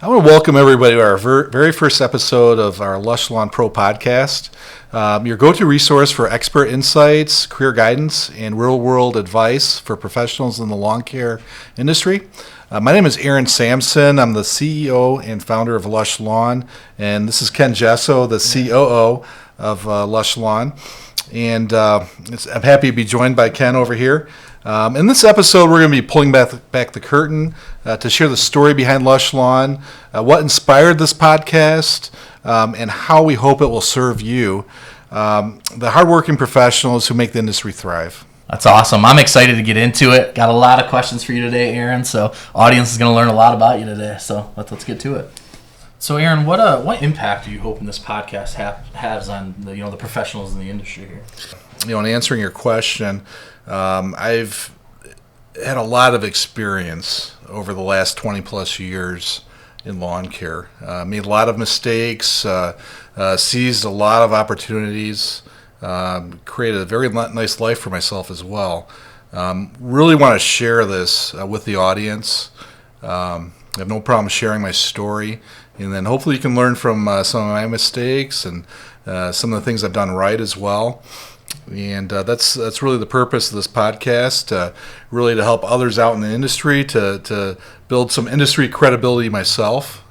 I want to welcome everybody to our very first episode of our Lush Lawn Pro podcast, your go-to resource for expert insights, career guidance, and real-world advice for professionals in the lawn care industry. My name is Aaron Samson. I'm the CEO and founder of Lush Lawn, and this is Ken Gesso, the COO of Lush Lawn. And I'm happy to be joined by Ken over here. In this episode, we're going to be pulling back the curtain to share the story behind Lush Lawn, what inspired this podcast, and how we hope it will serve you, the hardworking professionals who make the industry thrive. That's awesome. I'm excited to get into it. Got a lot of questions for you today, Aaron. So audience is going to learn a lot about you today. So let's get to it. So Aaron, what impact do you hope this podcast has on the professionals in the industry here? In answering your question, I've had a lot of experience over the last 20 plus years in lawn care. Made a lot of mistakes, seized a lot of opportunities, created a very nice life for myself as well. Really want to share this with the audience. I have no problem sharing my story, and then hopefully you can learn from some of my mistakes and some of the things I've done right as well. And that's really the purpose of this podcast, really to help others out in the industry, to build some industry credibility myself.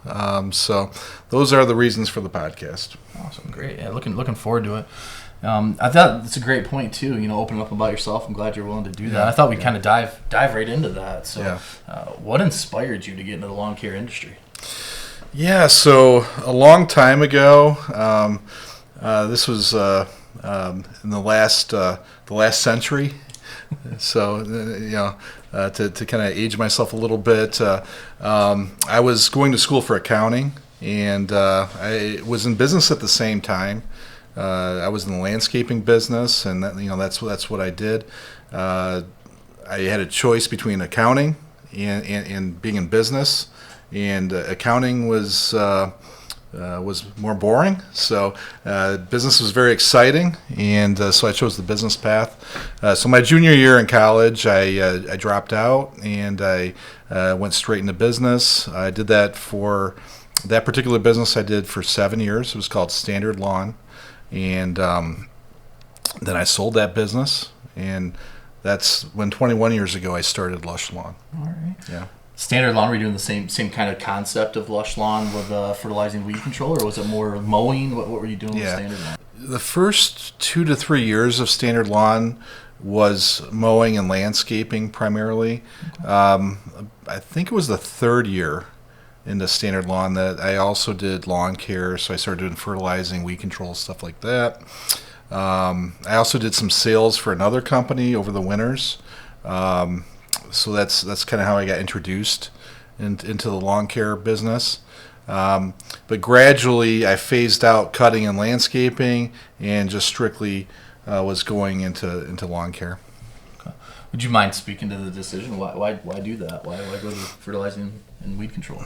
So those are the reasons for the podcast. Awesome, great. Yeah, looking forward to it. I thought it's a great point too. Opening up about yourself. I'm glad you're willing to do that. I thought we'd kind of dive right into that. So, what inspired you to get into the lawn care industry? Yeah, so a long time ago, this was in the last century. So to kind of age myself a little bit, I was going to school for accounting, and I was in business at the same time. I was in the landscaping business, and that's what I did. I had a choice between accounting and being in business, and accounting was more boring. So business was very exciting, and so I chose the business path. So my junior year in college, I dropped out, and I went straight into business. I did that that particular business I did for 7 years. It was called Standard Lawn. And then I sold that business, and that's when 21 years ago I started Lush Lawn. All right. Yeah. Standard Lawn, were you doing the same kind of concept of Lush Lawn with fertilizing weed control, or was it more mowing? What were you doing with Standard Lawn? The first 2 to 3 years of Standard Lawn was mowing and landscaping primarily. Okay. I think it was the third year into Standard Lawn that I also did lawn care, so I started doing fertilizing, weed control, stuff like that. I also did some sales for another company over the winters, so that's kind of how I got introduced into the lawn care business. But gradually I phased out cutting and landscaping and just strictly was going into lawn care. Okay. Would you mind speaking to the decision? Why do that? Why go to fertilizing and weed control?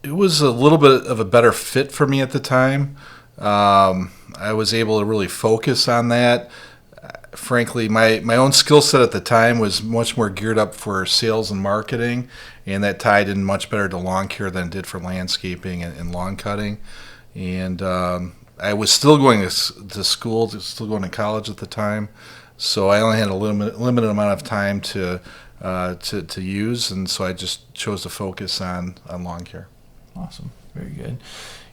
It was a little bit of a better fit for me at the time. I was able to really focus on that. Frankly, my own skill set at the time was much more geared up for sales and marketing, and that tied in much better to lawn care than it did for landscaping and lawn cutting. And I was still going to school, still going to college at the time, so I only had a limited amount of time to use, and so I just chose to focus on lawn care. Awesome, very good.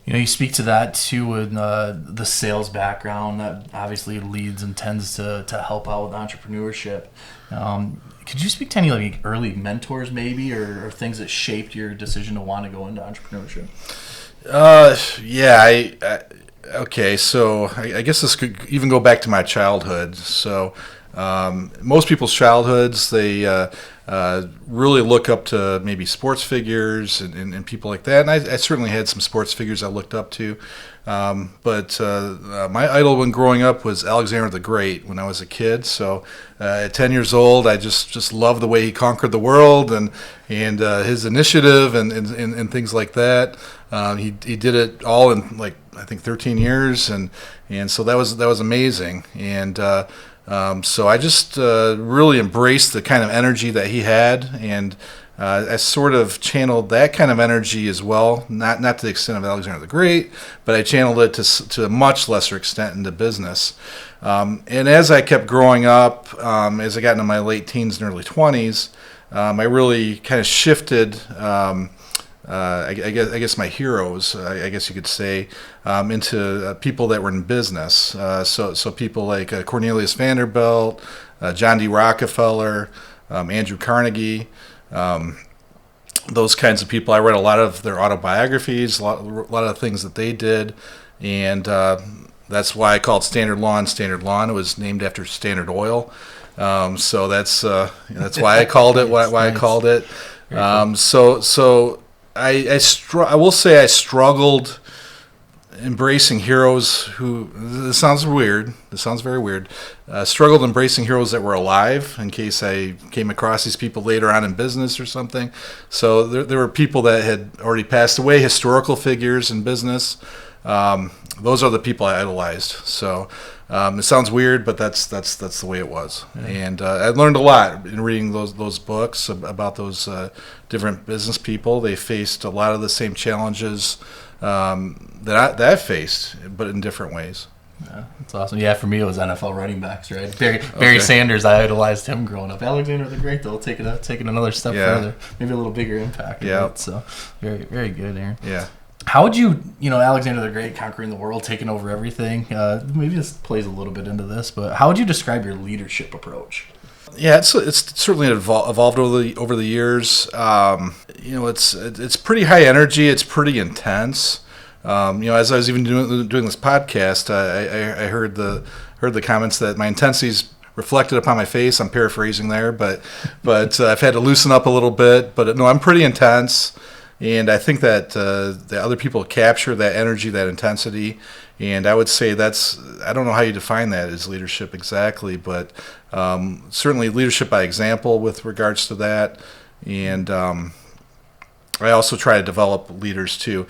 You speak to that too in the sales background that obviously leads and tends to help out with entrepreneurship. Could you speak to any early mentors maybe, or things that shaped your decision to want to go into entrepreneurship? Okay, so I guess this could even go back to my childhood. So most people's childhoods, they really look up to maybe sports figures and people like that. And I certainly had some sports figures I looked up to. But my idol when growing up was Alexander the Great when I was a kid. So at 10 years old, I just loved the way he conquered the world and his initiative and things like that. He did it all in I think 13 years, and so that was amazing. And so I just really embraced the kind of energy that he had, and I sort of channeled that kind of energy as well, not to the extent of Alexander the Great, but I channeled it to a much lesser extent into business. And as I kept growing up, as I got into my late teens and early 20s, I really kind of shifted, I guess my heroes, I guess you could say, into people that were in business. So people like Cornelius Vanderbilt, John D. Rockefeller, Andrew Carnegie, those kinds of people. I read a lot of their autobiographies, a lot of things that they did, and that's why I called Standard Lawn Standard Lawn. It was named after Standard Oil. So that's why I called it why I called it. So I will say I struggled embracing heroes who, this sounds weird, this sounds very weird, struggled embracing heroes that were alive in case I came across these people later on in business or something. So there were people that had already passed away, historical figures in business. Those are the people I idolized. So it sounds weird, but that's the way it was. Yeah. And I learned a lot in reading those books about those different business people. They faced a lot of the same challenges that I faced, but in different ways. Yeah, that's awesome. Yeah, for me it was NFL running backs, right? Barry Sanders, I idolized him growing up. Alexander the Great, though, taking another step further, maybe a little bigger impact. Yeah. Right? So very, very good, Aaron. Yeah. How would you, Alexander the Great conquering the world, taking over everything? Maybe this plays a little bit into this, but how would you describe your leadership approach? Yeah, it's certainly evolved over the years. It's pretty high energy. It's pretty intense. As I was even doing this podcast, I heard the comments that my intensity's reflected upon my face. I'm paraphrasing there, but I've had to loosen up a little bit. But no, I'm pretty intense. And I think that the other people capture that energy, that intensity, and I would say I don't know how you define that as leadership exactly, but certainly leadership by example with regards to that. And I also try to develop leaders too.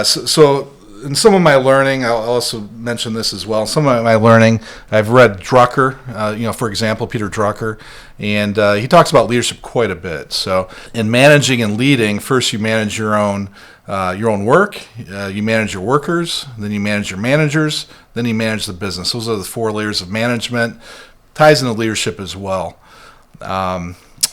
So in some of my learning, I'll also mention this as well. Some of my learning, I've read Drucker, for example, Peter Drucker, and he talks about leadership quite a bit. So in managing and leading, first you manage your own work, you manage your workers, then you manage your managers, then you manage the business. Those are the 4 layers of management. Ties into leadership as well.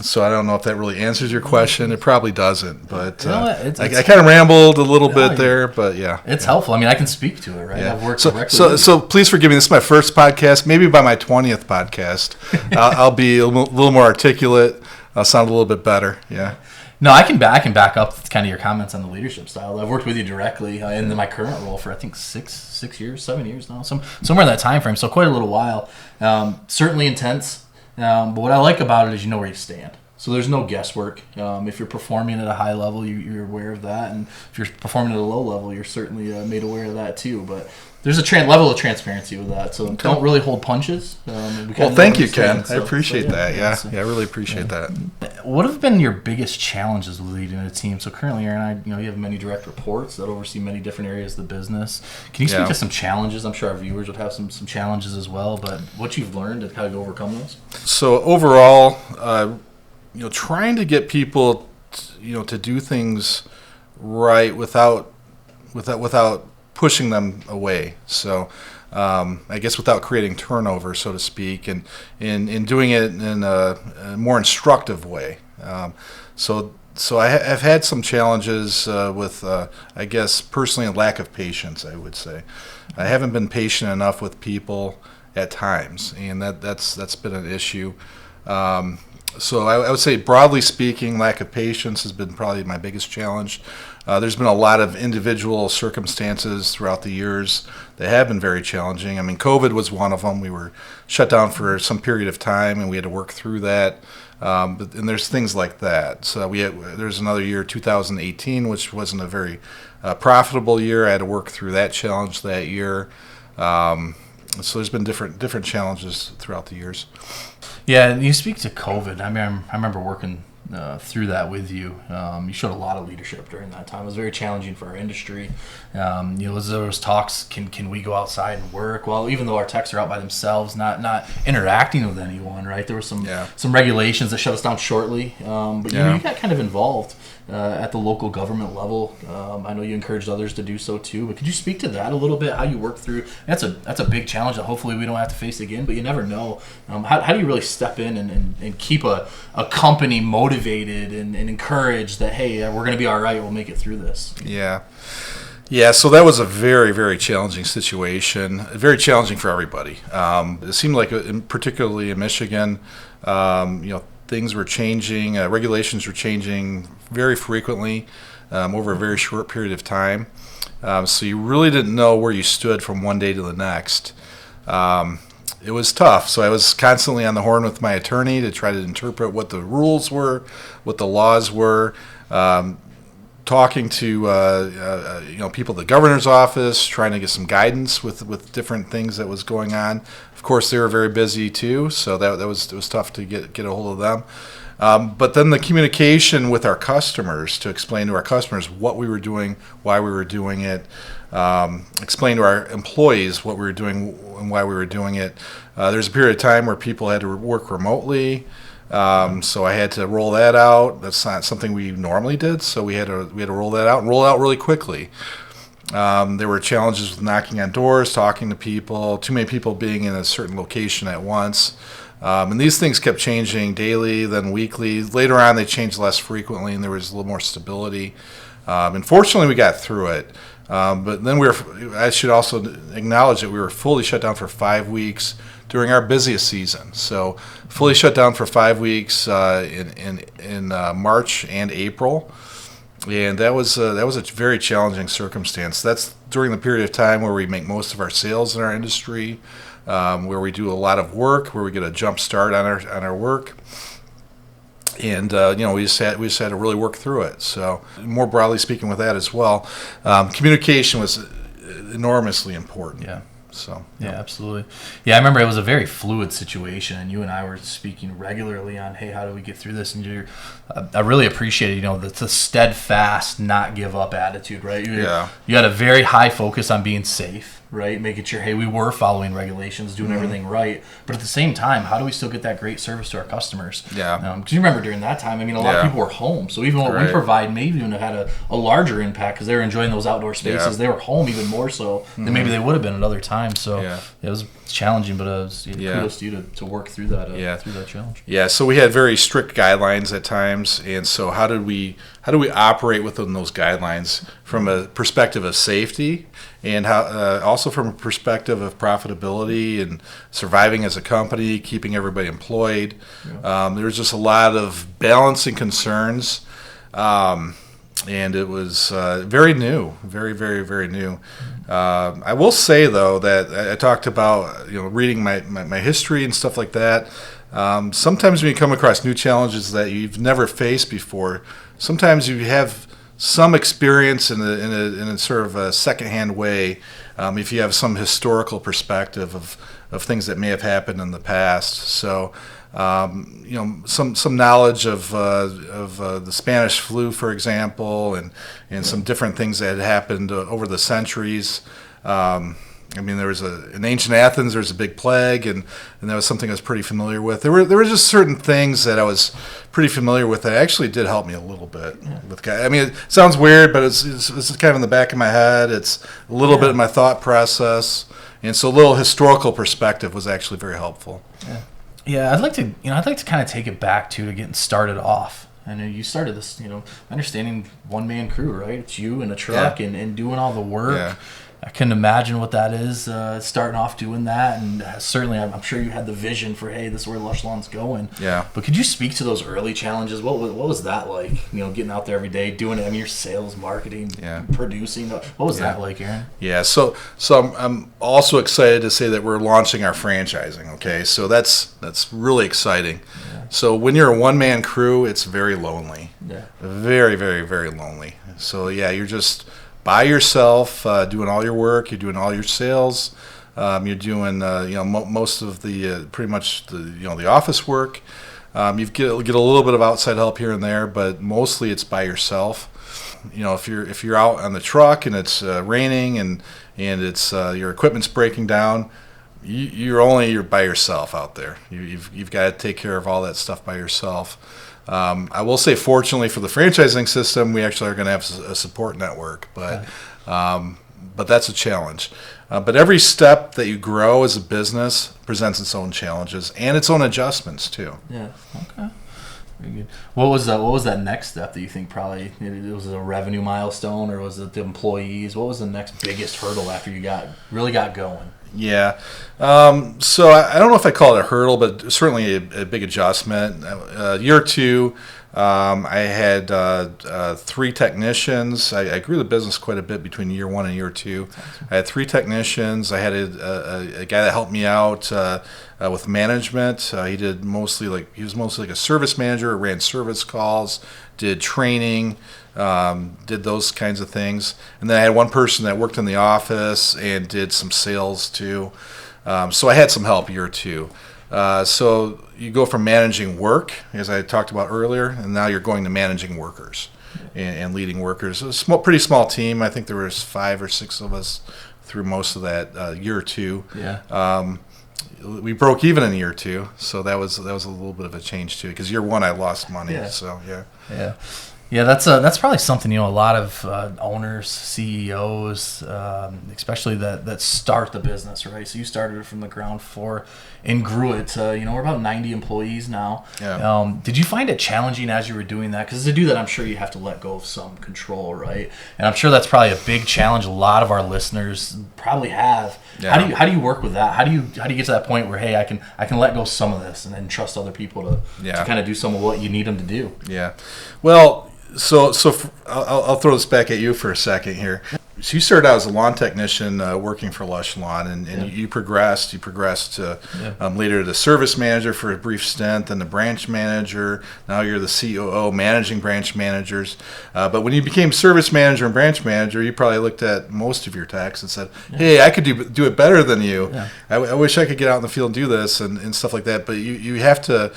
So I don't know if that really answers your question. It probably doesn't, but I kind of rambled a little bit there, but yeah. It's helpful. I mean, I can speak to it, right? Yeah. I've worked directly. So please forgive me. This is my first podcast. Maybe by my 20th podcast, I'll be a little more articulate. I'll sound a little bit better. Yeah. No, I can back up kind of your comments on the leadership style. I've worked with you directly in my current role for I think 7 years now, somewhere in that time frame. So quite a little while. Certainly intense. But what I like about it is you know where you stand. So there's no guesswork. If you're performing at a high level, you're aware of that. And if you're performing at a low level, you're certainly made aware of that too. But there's a level of transparency with that. So don't really hold punches. Well, thank you, Ken. I appreciate that. Yeah, I really appreciate that. What have been your biggest challenges with leading a team? So currently, Aaron, you have many direct reports that oversee many different areas of the business. Can you speak to some challenges? I'm sure our viewers would have some challenges as well, but what you've learned and how you overcome those? So overall, trying to get people, to do things right without pushing them away. So I guess without creating turnover, so to speak, and in doing it in a more instructive way. So I've had some challenges with, I guess, personally, a lack of patience, I would say. I haven't been patient enough with people at times, and that's been an issue. So I would say, broadly speaking, lack of patience has been probably my biggest challenge. There's been a lot of individual circumstances throughout the years that have been very challenging. I mean, COVID was one of them. We were shut down for some period of time, and we had to work through that. And there's things like that. So there's another year, 2018, which wasn't a very profitable year. I had to work through that challenge that year. So there's been different challenges throughout the years. Yeah, and you speak to COVID. I mean, I remember working through that with you. You showed a lot of leadership during that time. It was very challenging for our industry. As there was talks, can we go outside and work? Well, even though our techs are out by themselves, not interacting with anyone, right? There were some regulations that shut us down shortly. But you got kind of involved at the local government level. I know you encouraged others to do so too. But could you speak to that a little bit? How you work through? That's a big challenge that hopefully we don't have to face again. But you never know. How do you really step in and keep a company motivated and encouraged that, hey, we're going to be all right. We'll make it through this. Yeah, so that was a very, very challenging situation. Very challenging for everybody. It seemed like, particularly in Michigan, things were changing. Regulations were changing very frequently over a very short period of time. So you really didn't know where you stood from one day to the next. It was tough. So I was constantly on the horn with my attorney to try to interpret what the rules were, what the laws were. Talking to people at the governor's office, trying to get some guidance with different things that was going on. Of course, they were very busy too, so it was tough to get a hold of them. But then the communication with our customers, to explain to our customers what we were doing, why we were doing it, explain to our employees what we were doing and why we were doing it. There's a period of time where people had to work remotely. So I had to roll that out. That's not something we normally did, so we had to roll that out and roll it out really quickly. There were challenges with knocking on doors, talking to people, too many people being in a certain location at once. And these things kept changing daily, then weekly. Later on, they changed less frequently, and there was a little more stability. And fortunately, we got through it. But then I should also acknowledge that we were fully shut down for 5 weeks during our busiest season. So fully shut down for 5 weeks in March and April. And that was a very challenging circumstance. That's during the period of time where we make most of our sales in our industry, where we do a lot of work, where we get a jump start on our work. And we just had to really work through it. So more broadly speaking, with that as well, communication was enormously important. Yeah. So yeah, absolutely. Yeah, I remember it was a very fluid situation, and you and I were speaking regularly on, hey, how do we get through this? And I really appreciated, the steadfast, not give up attitude, right? You had a very high focus on being safe, right? Making sure, hey, we were following regulations, doing everything right. But at the same time, how do we still get that great service to our customers? Yeah. Because you remember during that time, a lot of people were home. So even what we provide maybe even had a larger impact because they were enjoying those outdoor spaces. Yeah. They were home even more so than maybe they would have been at other times. So it was challenging, but kudos to you to work through that through that challenge. Yeah, so we had very strict guidelines at times, and so how do we operate within those guidelines from a perspective of safety, and how also from a perspective of profitability and surviving as a company, keeping everybody employed. Yeah. There was just a lot of balancing concerns, and it was very new, very, very, very new. I will say, though, that I talked about reading my history and stuff like that. Sometimes when you come across new challenges that you've never faced before, sometimes you have some experience in a sort of a secondhand way, if you have some historical perspective of things that may have happened in the past. So, some knowledge of the Spanish flu, for example, and some different things that had happened over the centuries. There was in ancient Athens, there was a big plague, and that was something I was pretty familiar with. There were just certain things that I was pretty familiar with that actually did help me a little bit. Yeah. It sounds weird, but it's kind of in the back of my head. It's a little bit of my thought process, and so a little historical perspective was actually very helpful. Yeah. Yeah, I'd like to kind of take it back to getting started off. I know you started this, understanding one-man crew, right? It's you and a truck and doing all the work. Yeah. I couldn't imagine what that is, starting off doing that. And certainly I'm sure you had the vision for, hey, this is where Lush Lawn's going. Yeah. But could you speak to those early challenges? What was that like, getting out there every day, doing it? Your sales, marketing, producing. What was that like, Aaron? Yeah, so I'm also excited to say that we're launching our franchising, okay? So that's really exciting. Yeah. So when you're a one-man crew, it's very lonely. Yeah. Very, very, very lonely. So, you're just by yourself, doing all your work. You're doing all your sales. You're doing most of the pretty much the office work. You get a little bit of outside help here and there, but mostly it's by yourself. If you're out on the truck and it's raining and it's your equipment's breaking down, you're by yourself out there. You've got to take care of all that stuff by yourself. I will say, fortunately for the franchising system, we actually are going to have a support network, but that's a challenge. But every step that you grow as a business presents its own challenges and its own adjustments too. Yeah. Okay. Very good. What was that next step that you think probably it was a revenue milestone, or was it the employees? What was the next biggest hurdle after you really got going? Yeah. So I don't know if I call it a hurdle, but certainly a big adjustment. Year two, I had 3 technicians. I grew the business quite a bit between year 1 and year 2. I had 3 technicians. I had a guy that helped me out with management. He was mostly like a service manager, ran service calls, did training, did those kinds of things. And then I had one person that worked in the office and did some sales too. So I had some help year 2. So you go from managing work, as I talked about earlier, and now you're going to managing workers and leading workers. It was a pretty small team. I think there was 5 or 6 of us through most of that year 2. Yeah. We broke even in year 2, so that was a little bit of a change too. Because year 1 I lost money. Yeah. So yeah. Yeah. Yeah, that's probably something, a lot of owners, CEOs, especially that start the business, right? So you started it from the ground floor and grew it to, we're about 90 employees now. Yeah. Did you find it challenging as you were doing that? Because to do that, I'm sure you have to let go of some control, right? And I'm sure that's probably a big challenge a lot of our listeners probably have. Yeah. How do you work with that? How do you get to that point where, hey, I can let go some of this and then trust other people to kind of do some of what you need them to do? Yeah. Well, So I'll throw this back at you for a second here. So you started out as a lawn technician working for Lush Lawn, and you progressed. You progressed to later the service manager for a brief stint, then the branch manager. Now you're the COO, managing branch managers. But when you became service manager and branch manager, you probably looked at most of your techs and said, "Hey, I could do it better than you. Yeah. I wish I could get out in the field and do this and stuff like that." But you have to.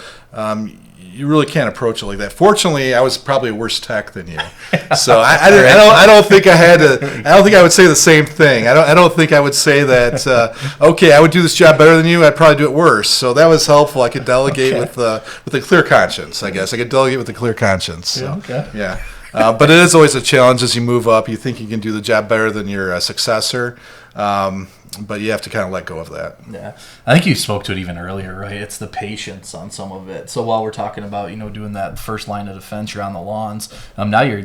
You really can't approach it like that. Fortunately, I was probably a worse tech than you, so I don't think I had to. I don't think I would say the same thing. I don't think I would say that. Okay, I would do this job better than you. I'd probably do it worse. So that was helpful. I could delegate with a clear conscience. I guess I could delegate with a clear conscience. So, yeah. But it is always a challenge as you move up. You think you can do the job better than your successor. But you have to kind of let go of that. Yeah, I think you spoke to it even earlier, right? It's the patience on some of it. So while we're talking about, doing that first line of defense, you're on the lawns. Now you're,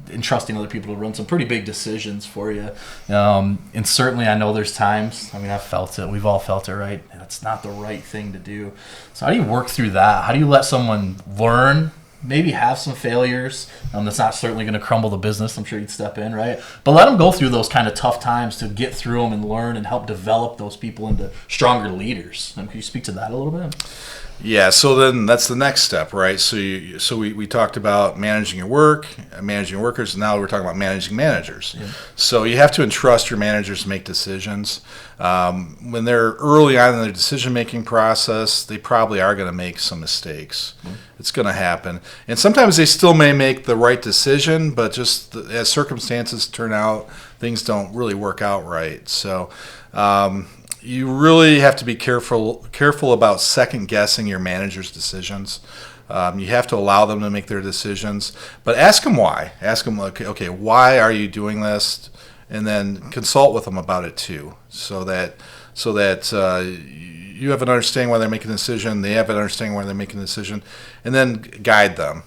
entrusting other people to run some pretty big decisions for you. And certainly I know there's times, I've felt it. We've all felt it, right? That's not the right thing to do. So how do you work through that? How do you let someone learn, maybe have some failures? That's not certainly going to crumble the business. I'm sure you'd step in, right? But let them go through those kind of tough times to get through them and learn and help develop those people into stronger leaders. Can you speak to that a little bit? Yeah, so then that's the next step, right? So we talked about managing your work, managing your workers, and now we're talking about managing managers. Yeah. So you have to entrust your managers to make decisions. When they're early on in their decision-making process, they probably are going to make some mistakes. Mm-hmm. It's going to happen. And sometimes they still may make the right decision, but just as circumstances turn out, things don't really work out right. So you really have to be careful about second-guessing your manager's decisions. You have to allow them to make their decisions, but ask them why. Ask them, okay, why are you doing this? And then consult with them about it too, so that you have an understanding why they're making a decision. They have an understanding why they're making a decision, and then guide them,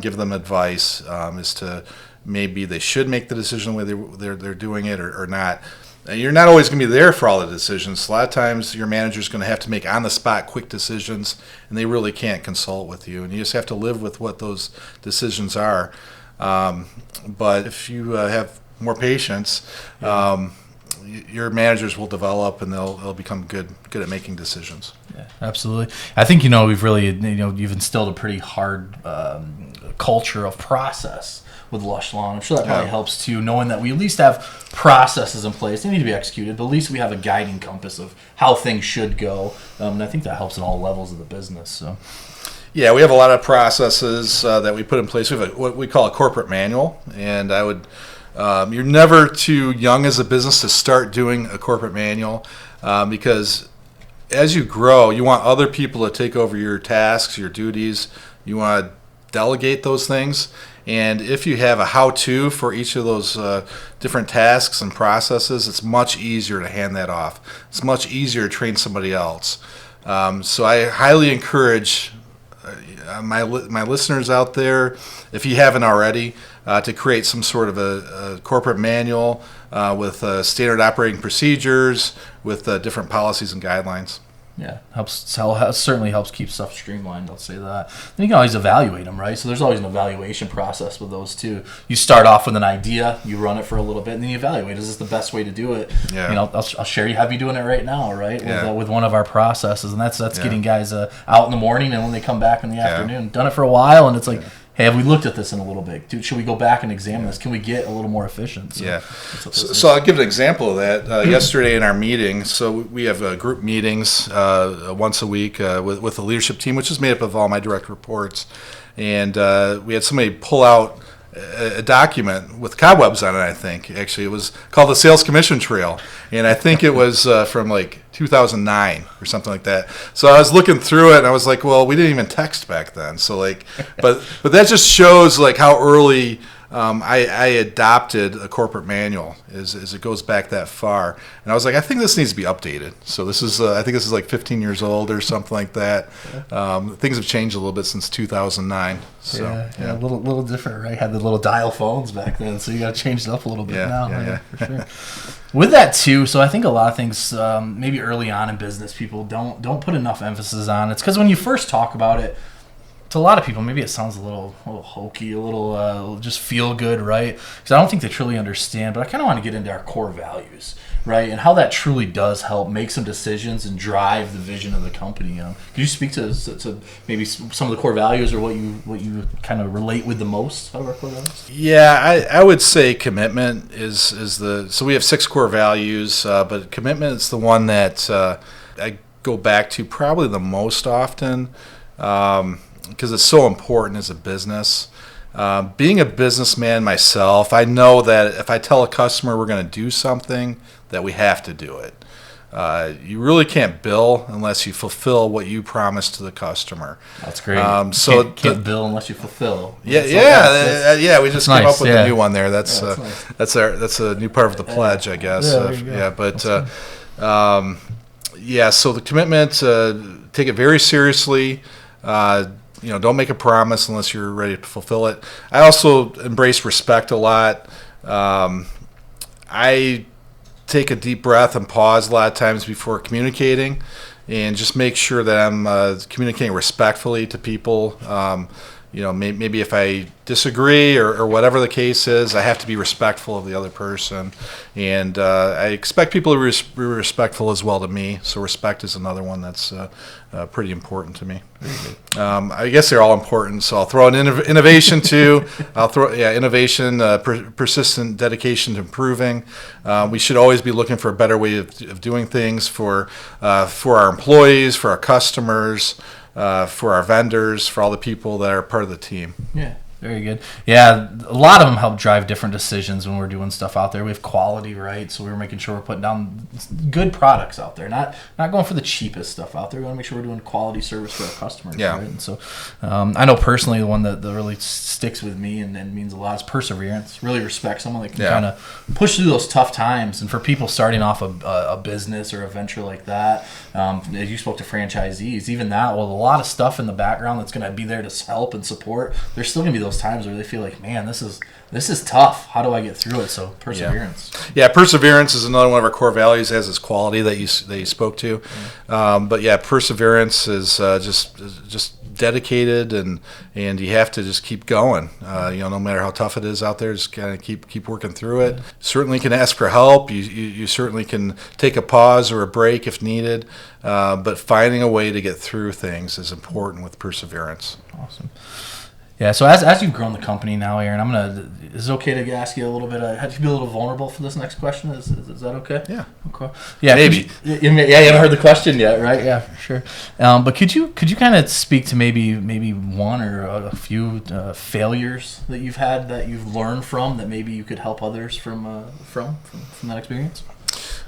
give them advice as to maybe they should make the decision the way they're doing it or not. You're not always going to be there for all the decisions. A lot of times your manager's going to have to make on-the-spot quick decisions, and they really can't consult with you. And you just have to live with what those decisions are. But if you have more patience, your managers will develop, and they'll become good at making decisions. Yeah, absolutely. I think, we've really, you've instilled a pretty hard culture of process with Lush Lawn. I'm sure that probably helps too, knowing that we at least have processes in place. They need to be executed, but at least we have a guiding compass of how things should go. And I think that helps in all levels of the business. So, Yeah, we have a lot of processes that we put in place. We have what we call a corporate manual, and I would. You're never too young as a business to start doing a corporate manual because as you grow, you want other people to take over your tasks, your duties. You want to delegate those things. And if you have a how-to for each of those different tasks and processes, it's much easier to hand that off. It's much easier to train somebody else. So I highly encourage my listeners out there, if you haven't already, to create some sort of a corporate manual with standard operating procedures, with different policies and guidelines. Yeah, certainly helps keep stuff streamlined. I'll say that. Then you can always evaluate them, right? So there's always an evaluation process with those too. You start off with an idea, you run it for a little bit, and then you evaluate. Is this the best way to do it? Yeah. You know, I'll share you have you doing it right now, right? Yeah. With one of our processes, and that's getting guys out in the morning and when they come back in the afternoon. Done it for a while, and it's like. Hey, have we looked at this in a little bit? Dude, should we go back and examine this? Can we get a little more efficient? So I'll give an example of that. Yesterday in our meeting, so we have group meetings once a week with the leadership team, which is made up of all my direct reports. And we had somebody pull out a document with cobwebs on it, I think. Actually, it was called the Sales Commission Trail. And I think it was from like 2009 or something like that. So I was looking through it and I was like, well, we didn't even text back then. So like, but that just shows like how early I adopted a corporate manual as it goes back that far. And I was like, I think this needs to be updated. So this is, I think this is like 15 years old or something like that. Things have changed a little bit since 2009. So yeah. A little different, right? Had the little dial phones back then, so you got to change it up a little bit now. Yeah, for sure. With that too, so I think a lot of things, maybe early on in business, people don't put enough emphasis on. It's because when you first talk about it, to a lot of people, maybe it sounds a little hokey, a little just feel good, right? Because I don't think they truly understand. But I kind of want to get into our core values, right, and how that truly does help make some decisions and drive the vision of the company. Could you speak to maybe some of the core values or what you kind of relate with the most out of our core values? Yeah, I would say commitment is the. So we have 6 core values, but commitment is the one that I go back to probably the most often. Because it's so important as a business. Being a businessman myself, I know that if I tell a customer we're going to do something, that we have to do it. You really can't bill unless you fulfill what you promise to the customer. That's great. So can't bill unless you fulfill. We just came up with a new one there. That's nice. That's a new part of the pledge, I guess. So the commitment, take it very seriously. Don't make a promise unless you're ready to fulfill it. I also embrace respect a lot. I take a deep breath and pause a lot of times before communicating and just make sure that I'm communicating respectfully to people. Maybe if I disagree or whatever the case is, I have to be respectful of the other person. And I expect people to be respectful as well to me. So respect is another one that's pretty important to me. I guess they're all important, so I'll throw an innovation too. I'll throw innovation, persistent dedication to improving. We should always be looking for a better way of doing things for our employees, for our customers, for our vendors, for all the people that are part of the team. Yeah. Very good. Yeah, a lot of them help drive different decisions when we're doing stuff out there. We have quality, right? So we're making sure we're putting down good products out there, not going for the cheapest stuff out there. We want to make sure we're doing quality service for our customers, right? And so I know personally the one that really sticks with me and means a lot is perseverance. Really respect someone that can kind of push through those tough times. And for people starting off a business or a venture like that, as you spoke to franchisees, even that, with a lot of stuff in the background that's going to be there to help and support, there's still going to be those times where they feel like, man, this is tough. How do I get through it? So perseverance. Yeah, perseverance is another one of our core values, as is quality that you spoke to. But perseverance is just dedicated, and you have to just keep going. No matter how tough it is out there, just kind of keep working through it. Certainly can ask for help. You certainly can take a pause or a break if needed. But finding a way to get through things is important with perseverance. Awesome. Yeah. So as you've grown the company now, Aaron, is it okay to ask you a little bit? Have you be a little vulnerable for this next question? Is that okay? Yeah. Okay. Yeah. Maybe. You haven't heard the question yet, right? Yeah, for sure. But could you kind of speak to maybe one or a few failures that you've had that you've learned from that maybe you could help others from that experience?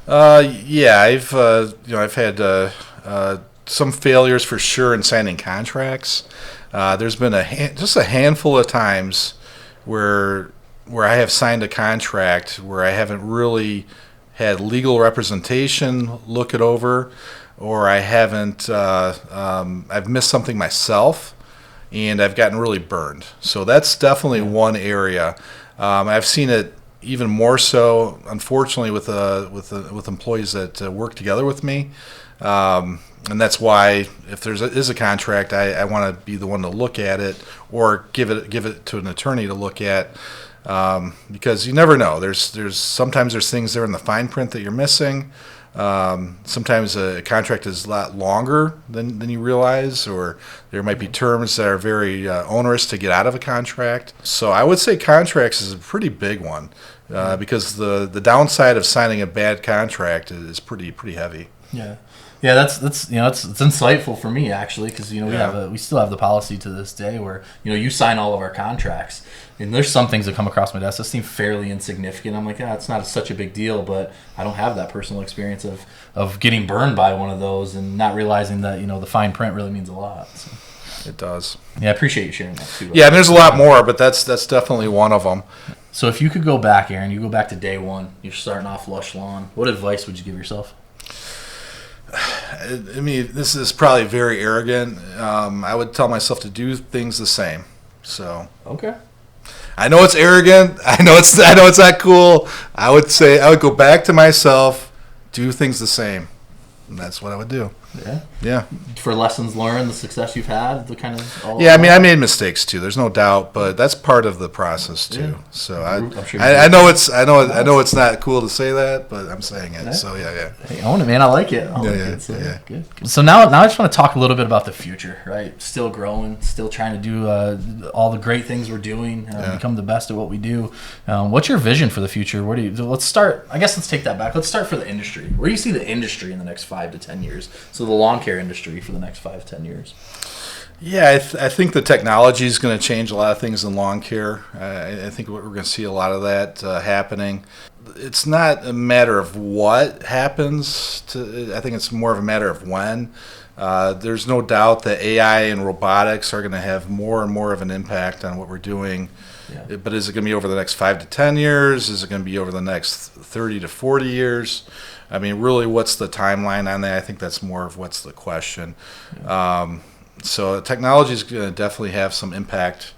Yeah, I've had some failures for sure in signing contracts. There's been just a handful of times where I have signed a contract where I haven't really had legal representation look it over, or I haven't I've missed something myself, and I've gotten really burned. So that's definitely one area. I've seen it even more so, unfortunately, with employees that work together with me. And that's why if there is a contract, I want to be the one to look at it or give it to an attorney to look at, because you never know. Sometimes there's things there in the fine print that you're missing. Sometimes a contract is a lot longer than you realize, or there might be terms that are very onerous to get out of a contract. So I would say contracts is a pretty big one, because the downside of signing a bad contract is pretty heavy. Yeah. Yeah, that's it's insightful for me actually, because we still have the policy to this day where you sign all of our contracts, and there's some things that come across my desk that seem fairly insignificant. I'm like, it's not such a big deal, but I don't have that personal experience of getting burned by one of those and not realizing that the fine print really means a lot. So. It does. Yeah, I appreciate you sharing that too. Yeah, and there's a lot more, but that's definitely one of them. So if you could go back, Aaron, you go back to day one, you're starting off Lush Lawn. What advice would you give yourself? I mean, this is probably very arrogant. I would tell myself to do things the same. So okay, I know it's arrogant. I know it's not cool. I would go back to myself, do things the same, and that's what I would do. Yeah. For lessons learned, the success you've had, the kind of all. Yeah, I mean, I made mistakes too. There's no doubt, but that's part of the process too. Yeah. So I know it's not cool to say that, but I'm saying it. Yeah. So yeah. Hey, own it, man. I like it. Yeah. Good. So now I just want to talk a little bit about the future. Right, still growing, still trying to do all the great things we're doing, become the best at what we do. What's your vision for the future? Let's start. I guess let's take that back. Let's start for the industry. Where do you see the industry in the next 5 to 10 years? So the lawn care industry for the next 5-10 years? Yeah, I think the technology is going to change a lot of things in lawn care. I think we're going to see a lot of that happening. It's not a matter of what happens. I think it's more of a matter of when. There's no doubt that AI and robotics are going to have more and more of an impact on what we're doing. Yeah. But is it going to be over the next 5 to 10 years? Is it going to be over the next 30 to 40 years? I mean, really, what's the timeline on that? I think that's more of what's the question. Yeah. So technology is going to definitely have some impact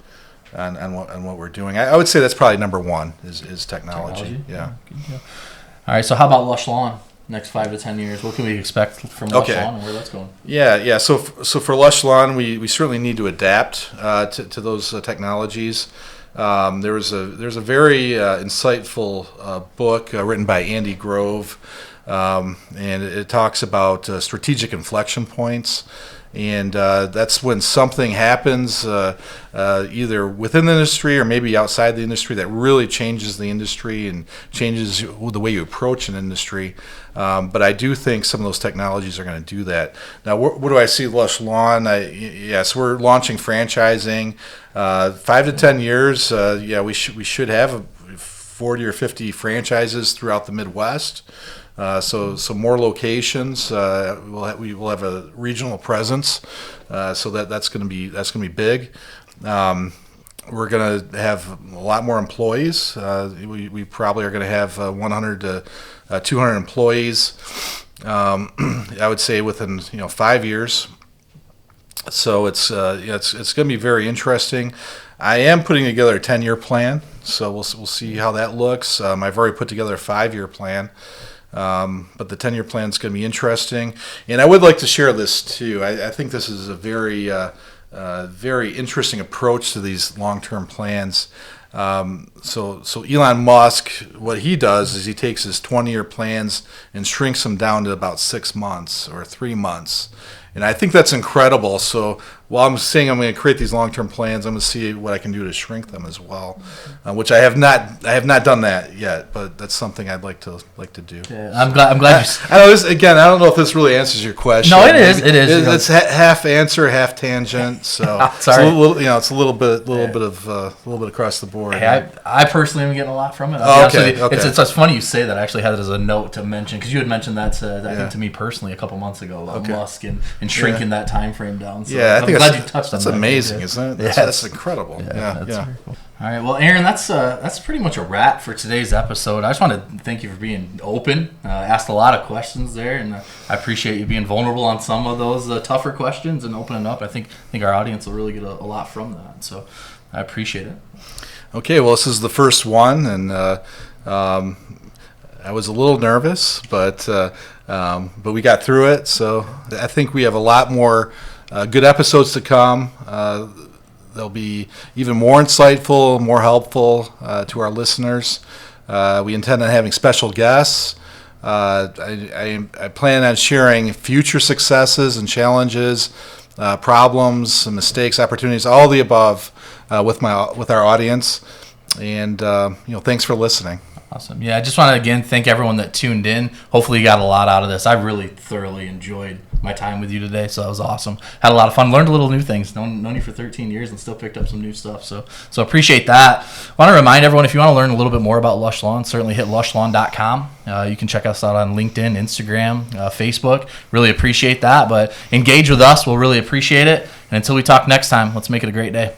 on what we're doing. I would say that's probably number one is technology. Yeah. All right. So how about Lush Lawn? Next 5 to 10 years, what can we expect from Lush Lawn and where that's going? Yeah. So for Lush Lawn, we certainly need to adapt to those technologies. There's a very insightful book written by Andy Grove, and it talks about strategic inflection points. And that's when something happens either within the industry or maybe outside the industry that really changes the industry and changes the way you approach an industry. But I do think some of those technologies are going to do that. Now, what do I see Lush Lawn? So we're launching franchising. 5 to 10 years, we should have 40 or 50 franchises throughout the Midwest. So more locations. We will have a regional presence. So that's going to be big. We're going to have a lot more employees. We probably are going to have 100 to 200 employees. I would say within 5 years. So it's going to be very interesting. I am putting together a 10-year plan. So we'll see how that looks. I've already put together a 5-year plan. But the 10-year plan is going to be interesting, and I would like to share this too. I think this is a very, very interesting approach to these long-term plans. So Elon Musk, what he does is he takes his 20-year plans and shrinks them down to about 6 months or 3 months, And I think that's incredible. So while I'm saying I'm going to create these long-term plans, I'm going to see what I can do to shrink them as well, which I have not done that yet, but that's something I'd like to do. Yeah, I'm glad you. I know this, again, I don't know if this really answers your question. No, it is. It's half answer, half tangent. So sorry. It's a little bit across the board. Hey, I personally am getting a lot from it. Okay. It's funny you say that. I actually had it as a note to mention because you had mentioned that I think to me personally a couple months ago about Musk and shrinking that time frame down. So I think glad you touched on that. That's amazing, isn't it? That's incredible. That's very cool. All right, well, Aaron, that's pretty much a wrap for today's episode. I just want to thank you for being open. Asked a lot of questions there, and I appreciate you being vulnerable on some of those tougher questions and opening up. I think our audience will really get a lot from that. So I appreciate it. Okay, well, this is the first one, and I was a little nervous, but we got through it. So I think we have a lot more good episodes to come. They'll be even more insightful, more helpful to our listeners. We intend on having special guests. I plan on sharing future successes and challenges, problems, mistakes, opportunities, all the above with our audience. And thanks for listening. Awesome. Yeah, I just want to again thank everyone that tuned in. Hopefully you got a lot out of this. I really thoroughly enjoyed my time with you today, so that was awesome. Had a lot of fun. Learned a little new things. Known you for 13 years and still picked up some new stuff. So appreciate that. I want to remind everyone, if you want to learn a little bit more about Lush Lawn, certainly hit lushlawn.com. You can check us out on LinkedIn, Instagram, Facebook. Really appreciate that. But engage with us. We'll really appreciate it. And until we talk next time, let's make it a great day.